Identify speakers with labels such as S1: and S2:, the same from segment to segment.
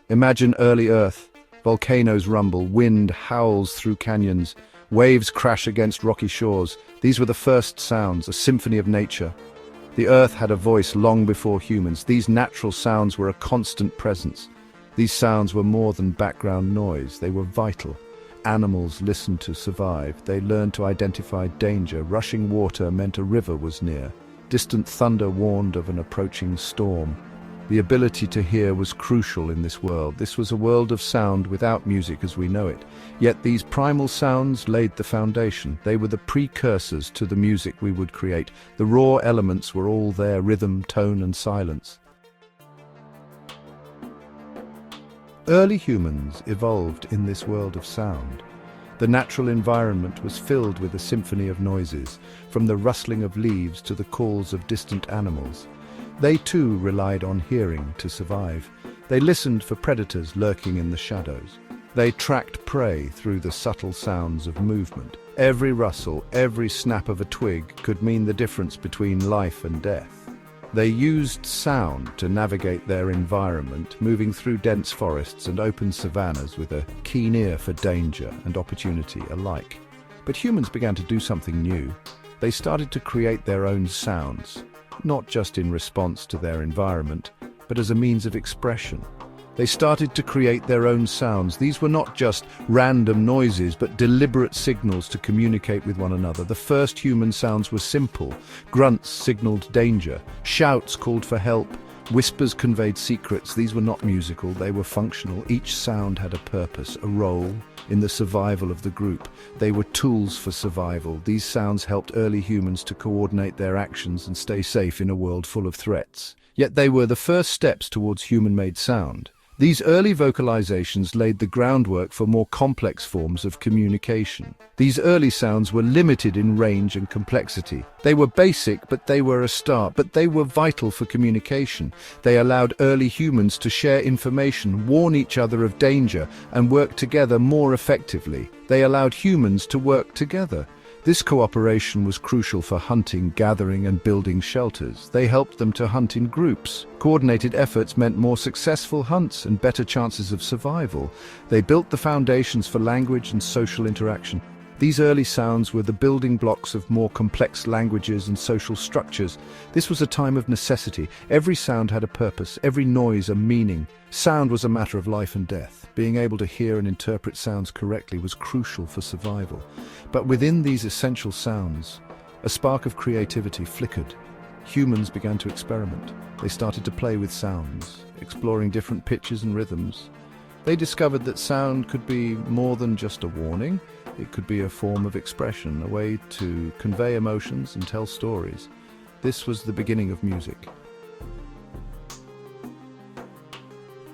S1: Imagine early Earth. Volcanoes rumble, wind howls through canyons, waves crash against rocky shores. These were the first sounds, a symphony of nature. The Earth had a voice long before humans. These natural sounds were a constant presence. These sounds were more than background noise. They were vital. Animals listened to survive. They learned to identify danger. Rushing water meant a river was near. Distant thunder warned of an approaching storm. The ability to hear was crucial in this world. This was a world of sound without music as we know it. Yet these primal sounds laid the foundation. They were the precursors to the music we would create. The raw elements were all there: rhythm, tone, and silence. Early humans evolved in this world of sound. The natural environment was filled with a symphony of noises, from the rustling of leaves to the calls of distant animals. They too relied on hearing to survive. They listened for predators lurking in the shadows. They tracked prey through the subtle sounds of movement. Every rustle, every snap of a twig could mean the difference between life and death. They used sound to navigate their environment, moving through dense forests and open savannas with a keen ear for danger and opportunity alike. But humans began to do something new. They started to create their own sounds, not just in response to their environment, but as a means of expression. They started to create their own sounds. These were not just random noises, but deliberate signals to communicate with one another. The first human sounds were simple. Grunts signaled danger. Shouts called for help. Whispers conveyed secrets. These were not musical, they were functional. Each sound had a purpose, a role in the survival of the group. They were tools for survival. These sounds helped early humans to coordinate their actions and stay safe in a world full of threats. Yet they were the first steps towards human-made sound. These early vocalizations laid the groundwork for more complex forms of communication. These early sounds were limited in range and complexity. They were basic, but they were a start. But they were vital for communication. They allowed early humans to share information, warn each other of danger, and work together more effectively. They allowed humans to work together. This cooperation was crucial for hunting, gathering, and building shelters. They helped them to hunt in groups. Coordinated efforts meant more successful hunts and better chances of survival. They built the foundations for language and social interaction. These early sounds were the building blocks of more complex languages and social structures. This was a time of necessity. Every sound had a purpose, every noise a meaning. Sound was a matter of life and death. Being able to hear and interpret sounds correctly was crucial for survival. But within these essential sounds, a spark of creativity flickered. Humans began to experiment. They started to play with sounds, exploring different pitches and rhythms. They discovered that sound could be more than just a warning. It could be a form of expression, a way to convey emotions and tell stories. This was the beginning of music.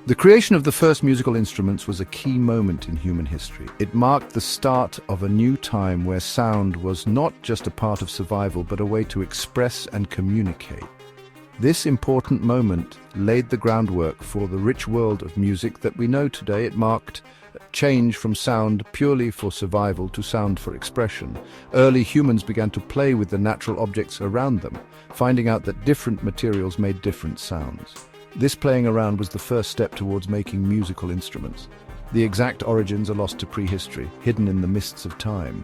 S1: The creation of the first musical instruments was a key moment in human history. It marked the start of a new time where sound was not just a part of survival, but a way to express and communicate. This important moment laid the groundwork for the rich world of music that we know today. It marked a change from sound purely for survival to sound for expression. Early humans began to play with the natural objects around them, finding out that different materials made different sounds. This playing around was the first step towards making musical instruments. The exact origins are lost to prehistory, hidden in the mists of time.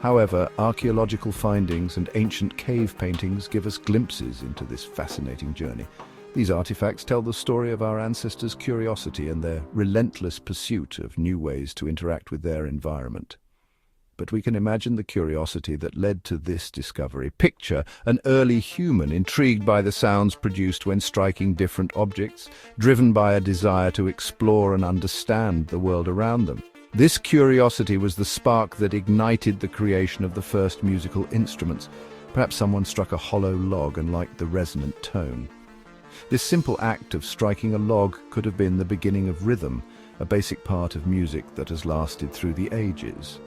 S1: However, archaeological findings and ancient cave paintings give us glimpses into this fascinating journey. These artifacts tell the story of our ancestors' curiosity and their relentless pursuit of new ways to interact with their environment. But we can imagine the curiosity that led to this discovery. Picture an early human intrigued by the sounds produced when striking different objects, driven by a desire to explore and understand the world around them. This curiosity was the spark that ignited the creation of the first musical instruments. Perhaps someone struck a hollow log and liked the resonant tone. This simple act of striking a log could have been the beginning of rhythm, a basic part of music that has lasted through the ages.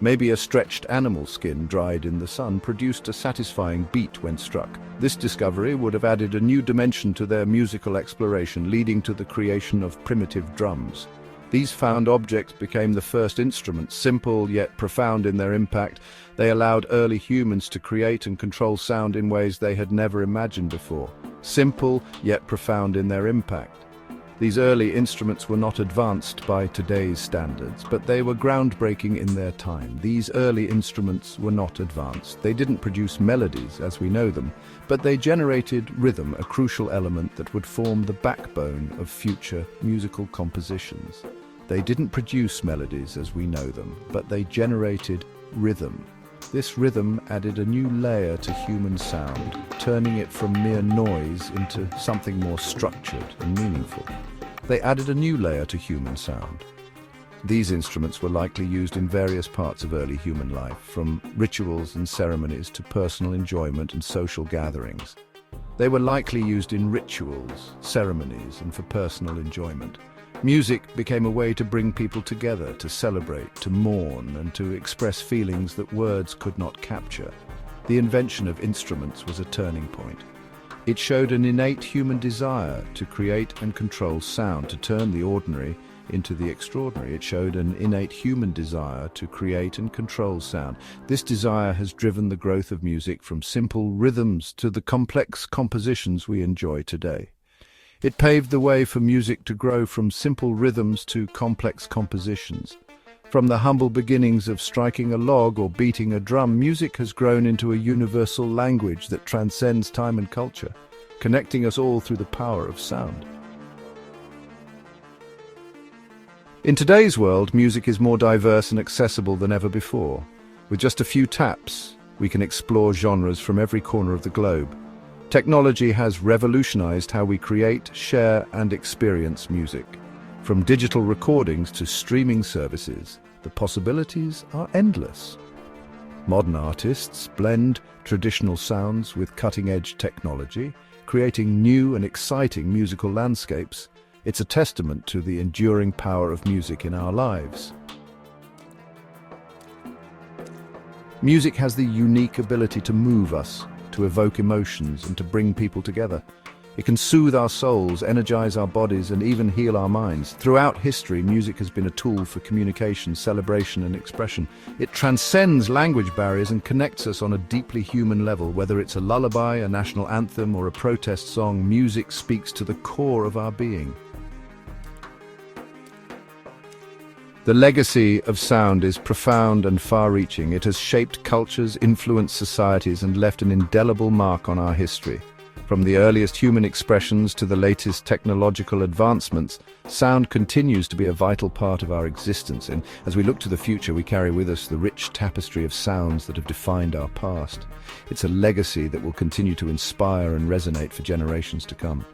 S1: Maybe a stretched animal skin dried in the sun produced a satisfying beat when struck. This discovery would have added a new dimension to their musical exploration, leading to the creation of primitive drums. These found objects became the first instruments, simple yet profound in their impact. They allowed early humans to create and control sound in ways they had never imagined before. simple yet profound in their impact. These early instruments were not advanced by today's standards, but they were groundbreaking in their time. These early instruments were not advanced. They didn't produce melodies as we know them, but they generated rhythm, a crucial element that would form the backbone of future musical compositions. They didn't produce melodies as we know them, but they generated rhythm. This rhythm added a new layer to human sound, turning it from mere noise into something more structured and meaningful. They added a new layer to human sound. These instruments were likely used in various parts of early human life, from rituals and ceremonies to personal enjoyment and social gatherings. They were likely used in rituals, ceremonies, and for personal enjoyment. Music became a way to bring people together, to celebrate, to mourn, and to express feelings that words could not capture. The invention of instruments was a turning point. It showed an innate human desire to create and control sound, to turn the ordinary into the extraordinary. It showed an innate human desire to create and control sound. This desire has driven the growth of music from simple rhythms to the complex compositions we enjoy today. It paved the way for music to grow from simple rhythms to complex compositions. From the humble beginnings of striking a log or beating a drum, music has grown into a universal language that transcends time and culture, connecting us all through the power of sound. In today's world, music is more diverse and accessible than ever before. With just a few taps, we can explore genres from every corner of the globe. Technology has revolutionized how we create, share, and experience music. From digital recordings to streaming services, the possibilities are endless. Modern artists blend traditional sounds with cutting-edge technology, creating new and exciting musical landscapes. It's a testament to the enduring power of music in our lives. Music has the unique ability to move us, to evoke emotions, and to bring people together. It can soothe our souls, energize our bodies, and even heal our minds. Throughout history, music has been a tool for communication, celebration, and expression. It transcends language barriers and connects us on a deeply human level. Whether it's a lullaby, a national anthem, or a protest song, music speaks to the core of our being. The legacy of sound is profound and far-reaching. It has shaped cultures, influenced societies, and left an indelible mark on our history. From the earliest human expressions to the latest technological advancements, sound continues to be a vital part of our existence, and as we look to the future, we carry with us the rich tapestry of sounds that have defined our past. It's a legacy that will continue to inspire and resonate for generations to come.